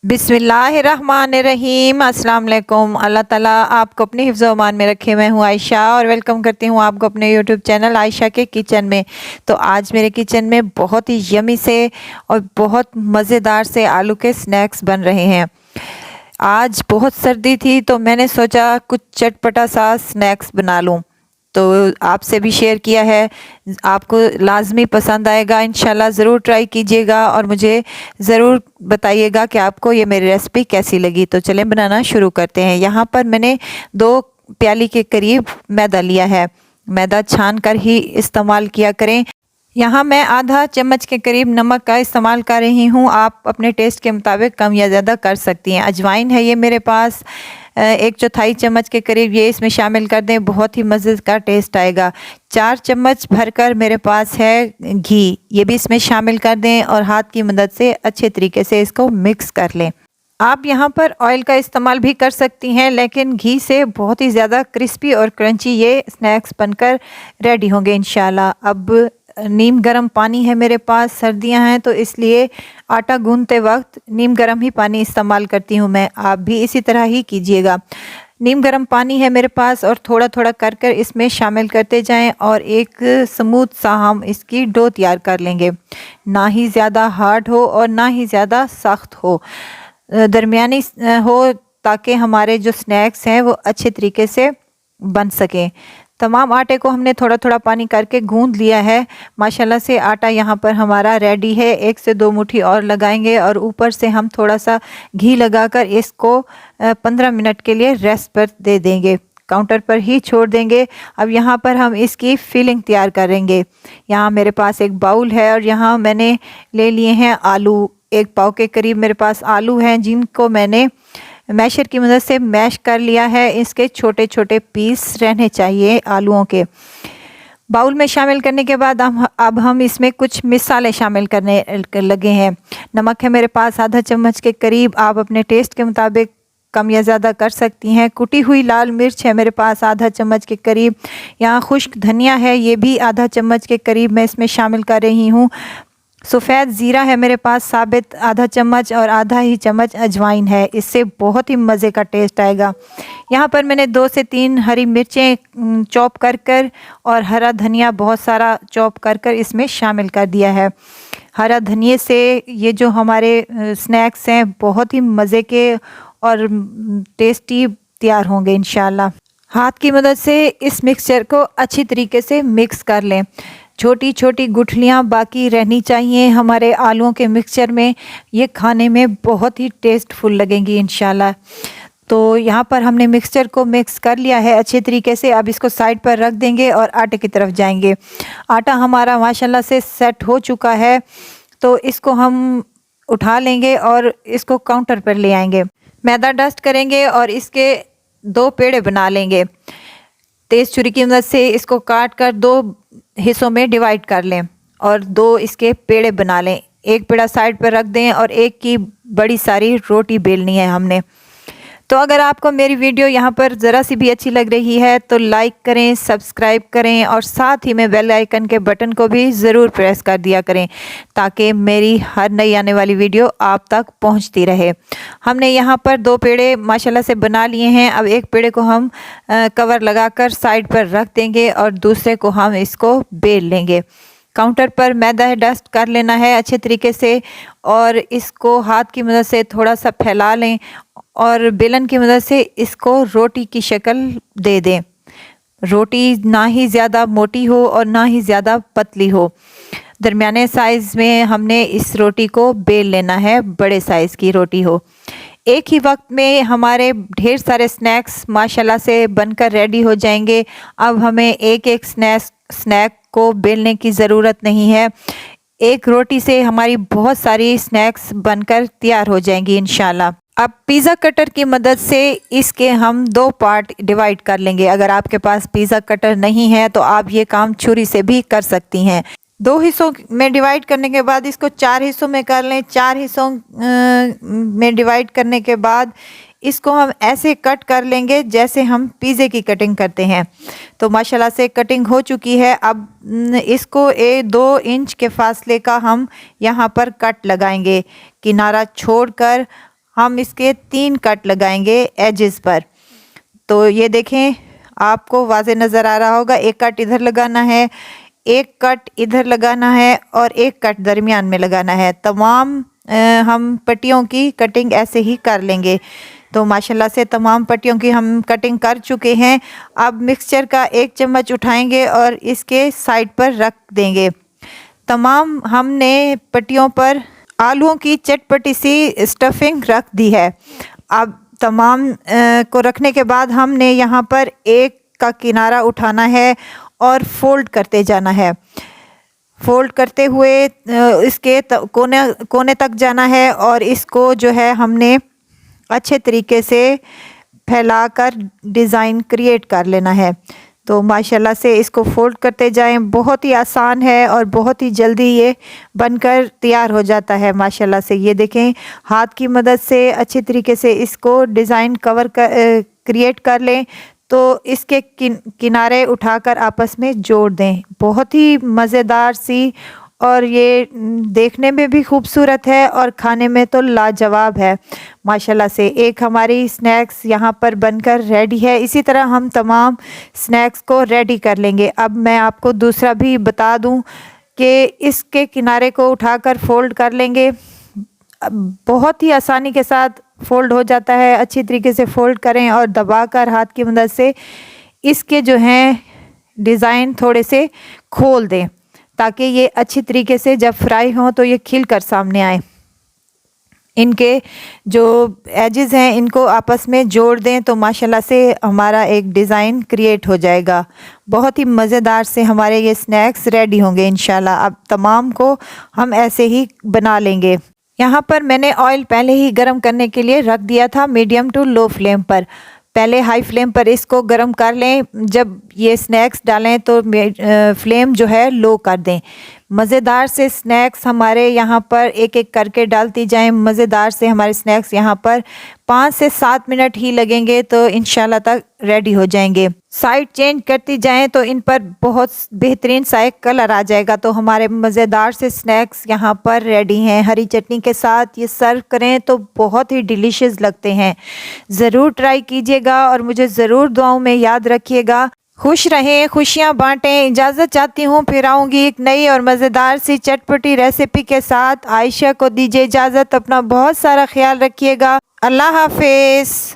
बिस्मिल्लाहिर्रहमानिर्रहीम। अस्सलाम वालेकुम। अल्लाह ताला आपको अपने हिफ्ज़ व अमान में रखे। मैं हूँ आयशा और वेलकम करती हूँ आपको अपने यूट्यूब चैनल आयशा के किचन में। तो आज मेरे किचन में बहुत ही यमी से और बहुत मज़ेदार से आलू के स्नैक्स बन रहे हैं। आज बहुत सर्दी थी तो मैंने सोचा कुछ चटपटा सा स्नैक्स बना लूँ, तो आपसे भी शेयर किया है। आपको लाजमी पसंद आएगा, इंशाल्लाह ज़रूर ट्राई कीजिएगा और मुझे ज़रूर बताइएगा कि आपको ये मेरी रेसिपी कैसी लगी। तो चलें बनाना शुरू करते हैं। यहाँ पर मैंने 2 प्याली के करीब मैदा लिया है। मैदा छान कर ही इस्तेमाल किया करें। यहाँ मैं आधा चम्मच के करीब नमक का इस्तेमाल कर रही हूँ। आप अपने टेस्ट के मुताबिक कम या ज़्यादा कर सकती हैं। अजवाइन है ये मेरे पास 1/4 चम्मच के करीब, ये इसमें शामिल कर दें, बहुत ही मज़े का टेस्ट आएगा। 4 चम्मच भरकर मेरे पास है घी, ये भी इसमें शामिल कर दें और हाथ की मदद से अच्छे तरीके से इसको मिक्स कर लें। आप यहाँ पर ऑयल का इस्तेमाल भी कर सकती हैं, लेकिन घी से बहुत ही ज़्यादा क्रिस्पी और क्रंची ये स्नैक्स बनकर रेडी होंगे इंशाल्लाह। अब नीम गर्म पानी है मेरे पास, सर्दियां हैं तो इसलिए आटा गूंदते वक्त नीम गर्म ही पानी इस्तेमाल करती हूँ मैं। आप भी इसी तरह ही कीजिएगा। नीम गर्म पानी है मेरे पास और थोड़ा थोड़ा कर कर इसमें शामिल करते जाएं और एक स्मूथ सा हम इसकी डो तैयार कर लेंगे। ना ही ज़्यादा हार्ड हो और ना ही ज़्यादा सख्त हो, दरमियानी हो, ताकि हमारे जो स्नैक्स हैं वो अच्छे तरीके से बन सकें। तमाम आटे को हमने थोड़ा थोड़ा पानी करके गूंद लिया है। माशाल्लाह से आटा यहाँ पर हमारा रेडी है। 1 से 2 मुट्ठी और लगाएंगे और ऊपर से हम थोड़ा सा घी लगाकर इसको 15 मिनट के लिए रेस्ट पर दे देंगे, काउंटर पर ही छोड़ देंगे। अब यहाँ पर हम इसकी फिलिंग तैयार करेंगे। यहाँ मेरे पास एक बाउल है और यहाँ मैंने ले लिए हैं आलू। 1 पाव के करीब मेरे पास आलू हैं, जिनको मैंने मैशर की मदद से मैश कर लिया है। इसके छोटे छोटे पीस रहने चाहिए आलूओं के। बाउल में शामिल करने के बाद अब हम इसमें कुछ मिसाले शामिल करने लगे हैं। नमक है मेरे पास आधा चम्मच के करीब, आप अपने टेस्ट के मुताबिक कम या ज़्यादा कर सकती हैं। कुटी हुई लाल मिर्च है मेरे पास आधा चम्मच के करीब। यहाँ खुश्क धनिया है, ये भी आधा चम्मच के करीब मैं इसमें शामिल कर रही हूँ। सफ़ेद ज़ीरा है मेरे पास साबित आधा चम्मच और आधा ही चम्मच अजवाइन है, इससे बहुत ही मज़े का टेस्ट आएगा। यहाँ पर मैंने 2 से 3 हरी मिर्चें चॉप कर और हरा धनिया बहुत सारा चॉप कर इसमें शामिल कर दिया है। हरा धनिए से ये जो हमारे स्नैक्स हैं बहुत ही मज़े के और टेस्टी तैयार होंगे इंशाल्लाह। हाथ की मदद से इस मिक्सचर को अच्छी तरीके से मिक्स कर लें। छोटी छोटी गुठलियाँ बाकी रहनी चाहिए हमारे आलूओं के मिक्सचर में, ये खाने में बहुत ही टेस्टफुल लगेंगी इंशाल्लाह। तो यहाँ पर हमने मिक्सचर को मिक्स कर लिया है अच्छे तरीके से। अब इसको साइड पर रख देंगे और आटे की तरफ जाएंगे। आटा हमारा माशाल्लाह से सेट हो चुका है, तो इसको हम उठा लेंगे और इसको काउंटर पर ले आएंगे। मैदा डस्ट करेंगे और इसके 2 पेड़े बना लेंगे। तेज़ छुरी की मदद से इसको काट कर 2 हिस्सों में डिवाइड कर लें और 2 इसके पेड़े बना लें। एक पेड़ा साइड पर रख दें और एक की बड़ी सारी रोटी बेलनी है हमने। तो अगर आपको मेरी वीडियो यहाँ पर ज़रा सी भी अच्छी लग रही है तो लाइक करें, सब्सक्राइब करें और साथ ही में बेल आइकन के बटन को भी ज़रूर प्रेस कर दिया करें, ताकि मेरी हर नई आने वाली वीडियो आप तक पहुँचती रहे। हमने यहाँ पर 2 पेड़े माशाल्लाह से बना लिए हैं। अब एक पेड़े को हम कवर लगाकर साइड पर रख देंगे और दूसरे को हम इसको बेल लेंगे। काउंटर पर मैदा डस्ट कर लेना है अच्छे तरीके से और इसको हाथ की मदद से थोड़ा सा फैला लें और बेलन की मदद से इसको रोटी की शक्ल दे दें। रोटी ना ही ज़्यादा मोटी हो और ना ही ज़्यादा पतली हो, दरमियाने साइज़ में हमने इस रोटी को बेल लेना है, बड़े साइज़ की रोटी हो। एक ही वक्त में हमारे ढेर सारे स्नैक्स माशाल्लाह से बनकर रेडी हो जाएंगे। अब हमें एक एक स्नैक को बेलने की ज़रूरत नहीं है। एक रोटी से हमारी बहुत सारी स्नैक्स बनकर तैयार हो जाएंगी इंशाल्लाह। अब पिज़्ज़ा कटर की मदद से इसके हम 2 पार्ट डिवाइड कर लेंगे। अगर आपके पास पिज़्ज़ा कटर नहीं है तो आप ये काम छुरी से भी कर सकती हैं। 2 हिस्सों में डिवाइड करने के बाद इसको 4 हिस्सों में कर लें। 4 हिस्सों में डिवाइड करने के बाद इसको हम ऐसे कट कर लेंगे जैसे हम पिज़्ज़े की कटिंग करते हैं। तो माशाल्लाह से कटिंग हो चुकी है। अब इसको 2 इंच के फासले का हम यहाँ पर कट लगाएंगे। किनारा छोड़कर हम इसके 3 कट लगाएंगे एजेस पर। तो ये देखें, आपको वाज़े नज़र आ रहा होगा, एक कट इधर लगाना है, एक कट इधर लगाना है और एक कट दरमियान में लगाना है। तमाम हम पट्टियों की कटिंग ऐसे ही कर लेंगे। तो माशाल्लाह से तमाम पट्टियों की हम कटिंग कर चुके हैं। अब मिक्सचर का 1 चम्मच उठाएंगे और इसके साइड पर रख देंगे। तमाम हमने पट्टियों पर आलूओं की चटपटी सी स्टफिंग रख दी है। अब तमाम को रखने के बाद हमने यहाँ पर एक का किनारा उठाना है और फोल्ड करते जाना है। फोल्ड करते हुए इसके कोने तक जाना है और इसको जो है हमने अच्छे तरीके से फैलाकर डिज़ाइन क्रिएट कर लेना है। तो माशाल्लाह से इसको फोल्ड करते जाएं, बहुत ही आसान है और बहुत ही जल्दी ये बनकर तैयार हो जाता है। माशाल्लाह से ये देखें, हाथ की मदद से अच्छे तरीके से इसको डिज़ाइन क्रिएट कर लें। तो इसके किनारे उठाकर आपस में जोड़ दें। बहुत ही मज़ेदार सी और ये देखने में भी खूबसूरत है और खाने में तो लाजवाब है। माशाल्लाह से एक हमारी स्नैक्स यहाँ पर बनकर रेडी है। इसी तरह हम तमाम स्नैक्स को रेडी कर लेंगे। अब मैं आपको दूसरा भी बता दूँ कि इसके किनारे को उठाकर फोल्ड कर लेंगे। बहुत ही आसानी के साथ फोल्ड हो जाता है। अच्छी तरीके से फोल्ड करें और दबाकर हाथ की मदद से इसके जो हैं डिज़ाइन थोड़े से खोल दें, ताकि ये अच्छी तरीके से जब फ्राई हों तो ये खिल कर सामने आए। इनके जो एजेस हैं इनको आपस में जोड़ दें तो माशाल्लाह से हमारा एक डिज़ाइन क्रिएट हो जाएगा। बहुत ही मज़ेदार से हमारे ये स्नैक्स रेडी होंगे इंशाल्लाह। अब तमाम को हम ऐसे ही बना लेंगे। यहाँ पर मैंने ऑयल पहले ही गरम करने के लिए रख दिया था मीडियम टू लो फ्लेम पर। पहले हाई फ्लेम पर इसको गरम कर लें। जब ये स्नैक्स डालें तो फ्लेम जो है लो कर दें। मज़ेदार से स्नैक्स हमारे यहाँ पर एक एक करके डालती जाएं। मज़ेदार से हमारे स्नैक्स यहाँ पर 5 से 7 मिनट ही लगेंगे तो इंशाल्लाह तक रेडी हो जाएंगे। साइड चेंज करती जाएं तो इन पर बहुत बेहतरीन सा एक कलर आ जाएगा। तो हमारे मज़ेदार से स्नैक्स यहाँ पर रेडी हैं। हरी चटनी के साथ ये सर्व करें तो बहुत ही डिलीशियस लगते हैं। ज़रूर ट्राई कीजिएगा और मुझे ज़रूर दुआओं में याद रखिएगा। खुश रहें, खुशियाँ बांटें। इजाज़त चाहती हूँ, फिर आऊँगी एक नई और मज़ेदार सी चटपटी रेसिपी के साथ। आयशा को दीजिए इजाज़त। अपना बहुत सारा ख्याल रखिएगा। अल्लाह हाफिज़।